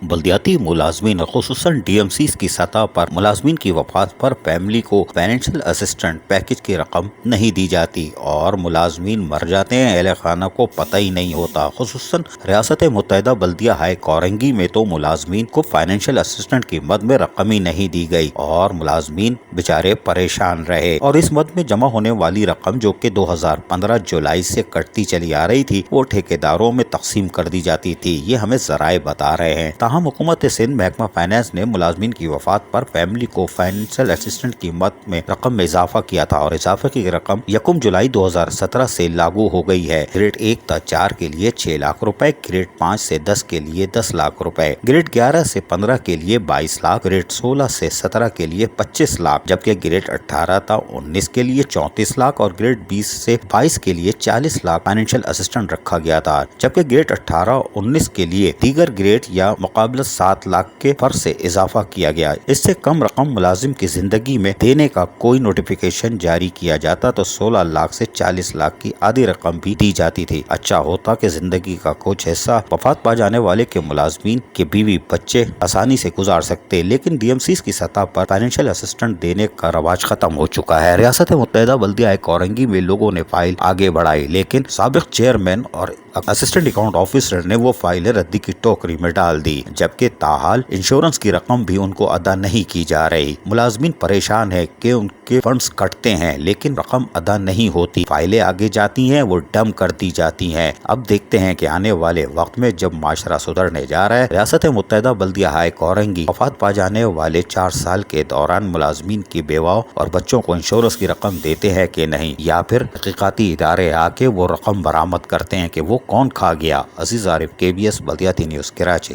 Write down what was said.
बल्दियाती मुलाजमीन खुसूसन DMCs की सतह पर मुलाजमीन की वफात पर फैमिली को फाइनेंशियल असिस्टेंट पैकेज की रकम नहीं दी जाती और मुलाजमीन मर जाते हैं, अहले खाना को पता ही नहीं होता। खुसूसन रियासत मुत्तहिदा बल्दिया हाई कोरंगी में तो मुलाजमीन को फाइनेंशियल असिस्टेंट की मद में रकम ही नहीं दी गई और मुलाजमीन बेचारे परेशान रहे। और इस मद में जमा होने वाली रकम जो कि 2015 जुलाई से कटती चली आ रही थी, वो ठेकेदारों में तकसीम कर दी जाती थी। ये हमें जराए बता रहे हैं। ताहम हुकूमत सिंध महकमा फाइनेंस ने मुलाजमीन की वफात पर फैमिली को फाइनेंशियल असिस्टेंट की मद में रकम में इजाफा किया था और इजाफे की रकम 1 जुलाई 2017 से लागू हो गई है। ग्रेड 1 से 4 के लिए 6 लाख रुपए, ग्रेड 5 से 10 के लिए 10 लाख रुपए, ग्रेड 11 से 15 के लिए 22 लाख, ग्रेड 16 से 17 के लिए 25 लाख, जबकि ग्रेड 18 से 19 के लिए 34 लाख और ग्रेड 20 से 22 के लिए 40 लाख फाइनेंशियल असिस्टेंट रखा गया था। जबकि ग्रेड 18-19 के लिए दीगर ग्रेड या मुकाबला 7 लाख के फर्क से इजाफा किया गया। इससे कम रकम मुलाजिम की जिंदगी में देने का कोई नोटिफिकेशन जारी किया जाता तो 16 लाख से 40 लाख की आधी रकम भी दी जाती थी। अच्छा होता कि जिंदगी का कुछ हिस्सा वफात पा जाने वाले के मुलाजमीन के बीवी बच्चे आसानी से गुजार सकते, लेकिन DMCs की सतह पर फाइनेंशियल असिस्टेंट देने का रवाज खत्म हो चुका है। रियासत मुत्तहिदा बल्दिया कोरंगी में लोगों ने फाइल आगे बढ़ाई, लेकिन साबिक चेयरमैन और असिस्टेंट अकाउंट ऑफिसर ने वो फाइलें रद्दी की टोकरी में डाल दी, जबकि ताहाल इंश्योरेंस की रकम भी उनको अदा नहीं की जा रही। मुलाजमीन परेशान है कि उनके फंड्स कटते हैं लेकिन रकम अदा नहीं होती, फाइलें आगे जाती हैं, वो डम कर दी जाती हैं। अब देखते हैं कि आने वाले वक्त में जब माशरा सुधरने जा रहा है, रियासत मुत्तहिदा बल्दिया हाई कोरंगी वफात पा जाने वाले 4 साल के दौरान मुलाजमीन की बेवाओं और बच्चों को इंश्योरेंस की रकम देते हैं कि नहीं, या फिर हकीकाती इदारे आके वो रकम बरामद करते हैं कि वो कौन खा गया। अजीज आरिफ, KBS बल्दियाती न्यूज़, कराची।